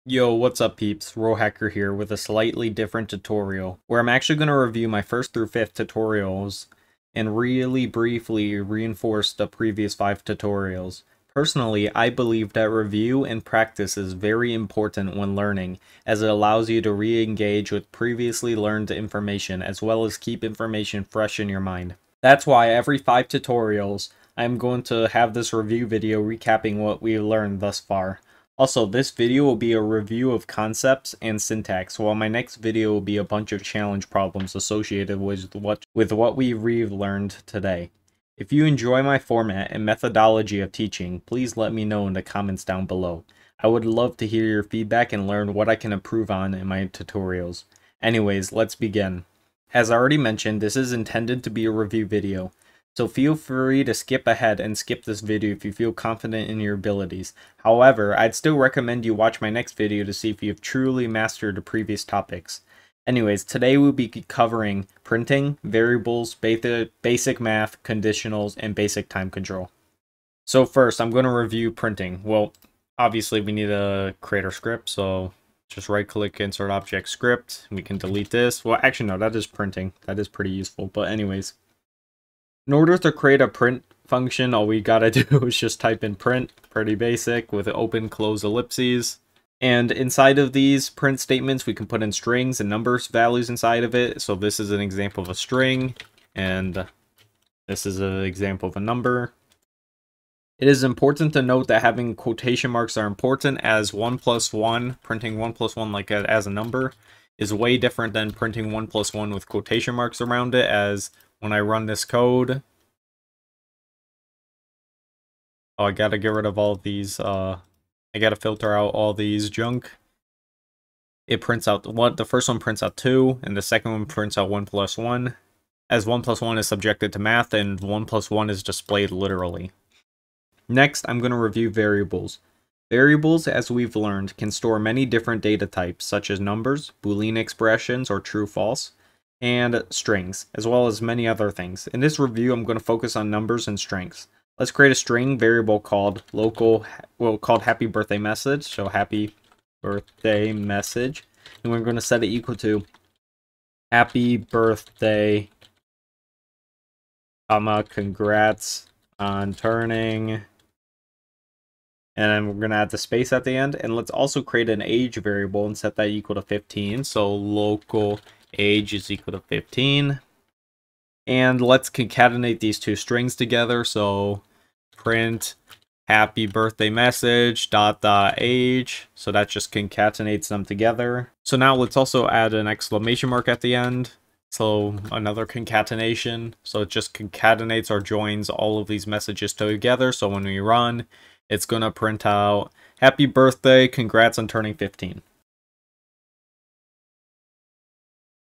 Yo, what's up peeps? Rohacker here with a slightly different tutorial, where I'm actually going to review my 1st through 5th tutorials and really briefly reinforce the previous 5 tutorials. Personally, I believe that review and practice is very important when learning, as it allows you to re-engage with previously learned information as well as keep information fresh in your mind. That's why every 5 tutorials, I'm going to have this review video recapping what we've learned thus far. Also, this video will be a review of concepts and syntax, while my next video will be a bunch of challenge problems associated with what we relearned today. If you enjoy my format and methodology of teaching, please let me know in the comments down below. I would love to hear your feedback and learn what I can improve on in my tutorials. Anyways, let's begin. As I already mentioned, this is intended to be a review video, so feel free to skip ahead and skip this video if you feel confident in your abilities. However, I'd still recommend you watch my next video to see if you've truly mastered the previous topics. Anyways, today we'll be covering printing, variables, basic math, conditionals, and basic time control. So first, I'm going to review printing. Well, obviously we need to create our script, so just right-click, insert object script. We can delete this. Well, actually no, that is printing. That is pretty useful, but anyways. In order to create a print function, all we gotta do is just type in print, pretty basic, with open, close ellipses. And inside of these print statements, we can put in strings and numbers values inside of it. So this is an example of a string, and this is an example of a number. It is important to note that having quotation marks are important, as 1 plus 1, printing 1 plus 1 like as a number, is way different than printing 1 plus 1 with quotation marks around it, as when I run this code, I gotta get rid of all of these, I gotta filter out all these junk. It prints out, the first one prints out 2, and the second one prints out 1 plus 1, as 1 plus 1 is subjected to math, and 1 plus 1 is displayed literally. Next, I'm gonna review variables. Variables, as we've learned, can store many different data types, such as numbers, Boolean expressions, or true-false, and strings, as well as many other things. In this review, I'm going to focus on numbers and strings. Let's create a string variable called called happy birthday message, so happy birthday message, and we're going to set it equal to happy birthday, congrats on turning, and then we're going to add the space at the end. And let's also create an age variable and set that equal to 15, so local age is equal to 15. And let's concatenate these two strings together. So print happy birthday message dot age. So that just concatenates them together. So now let's also add an exclamation mark at the end. So another concatenation. So it just concatenates or joins all of these messages together. So when we run, it's going to print out happy birthday, congrats on turning 15.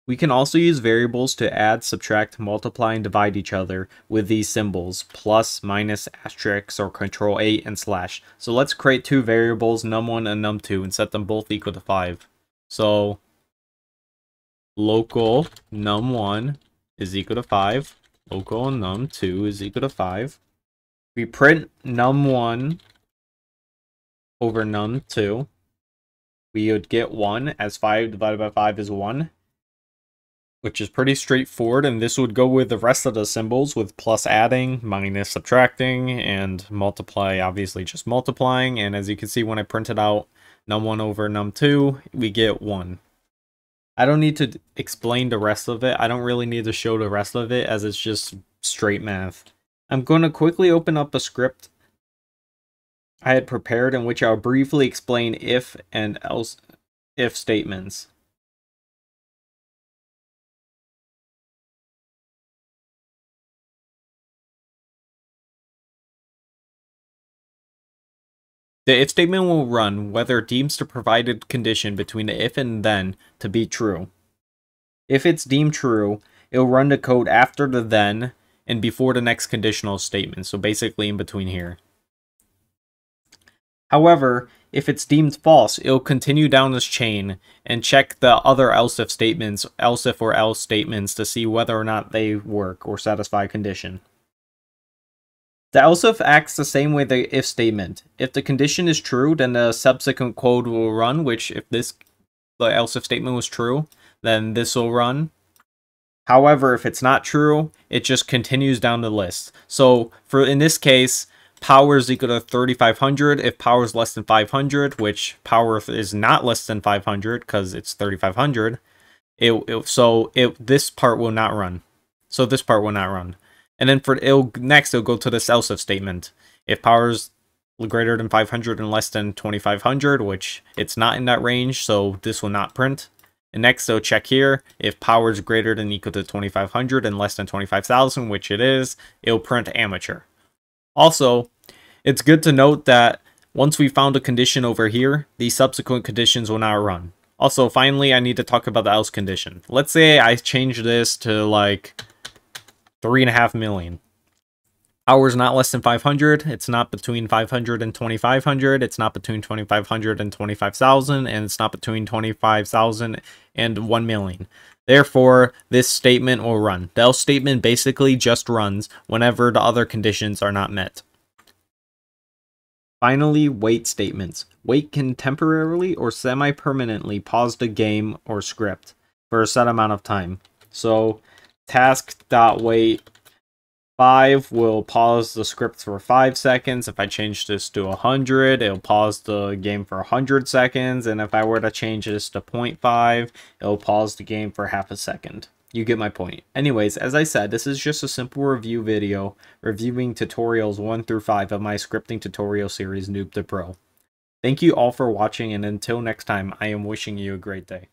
We can also use variables to add, subtract, multiply, and divide each other with these symbols, plus, minus, asterisk, or Control-8, and slash. So let's create two variables, num1 and num2, and set them both equal to 5. So, local num1 is equal to 5, local num2 is equal to 5. We print num1 over num2. We would get 1, as 5 divided by 5 is 1. Which is pretty straightforward, and this would go with the rest of the symbols, with plus adding, minus subtracting, and multiply obviously just multiplying. And as you can see, when I print it out num1 over num2, we get 1. I don't need to explain the rest of it. I don't really need to show the rest of it, as it's just straight math. I'm going to quickly open up a script I had prepared, in which I'll briefly explain if and else if statements. The if statement will run whether it deems the provided condition between the if and then to be true. If it's deemed true, it will run the code after the then and before the next conditional statement, so basically in between here. However, if it's deemed false, it'll continue down this chain and check the other else if statements, else if or else statements, to see whether or not they work or satisfy a condition. The else if acts the same way the if statement. If the condition is true, then the subsequent code will run, which if the else if statement was true, then this will run. However, if it's not true, it just continues down the list. So for in this case, power is equal to 3500. If power is less than 500, which power is not less than 500 because it's 3500, this part will not run. So this part will not run. And then next it'll go to this else if statement. If power is greater than 500 and less than 2500, which it's not in that range, so this will not print. And next it'll check here. If power is greater than equal to 2500 and less than 25,000, which it is, it'll print amateur. Also, it's good to note that once we found a condition over here, the subsequent conditions will not run. Also, finally, I need to talk about the else condition. Let's say I change this to like 3.5 million. Power is not less than 500. It's not between 500 and 2500. It's not between 2500 and 25,000. And it's not between 25,000 and 1 million. Therefore, this statement will run. The else statement basically just runs whenever the other conditions are not met. Finally, wait statements. Wait can temporarily or semi-permanently pause the game or script for a set amount of time. So, task.wait 5 will pause the script for 5 seconds. If I change this to 100, it'll pause the game for 100 seconds. And if I were to change this to 0.5, it'll pause the game for half a second. You get my point. Anyways, as I said, this is just a simple review video reviewing tutorials 1 through 5 of my scripting tutorial series Noob to Pro. Thank you all for watching, and until next time, I am wishing you a great day.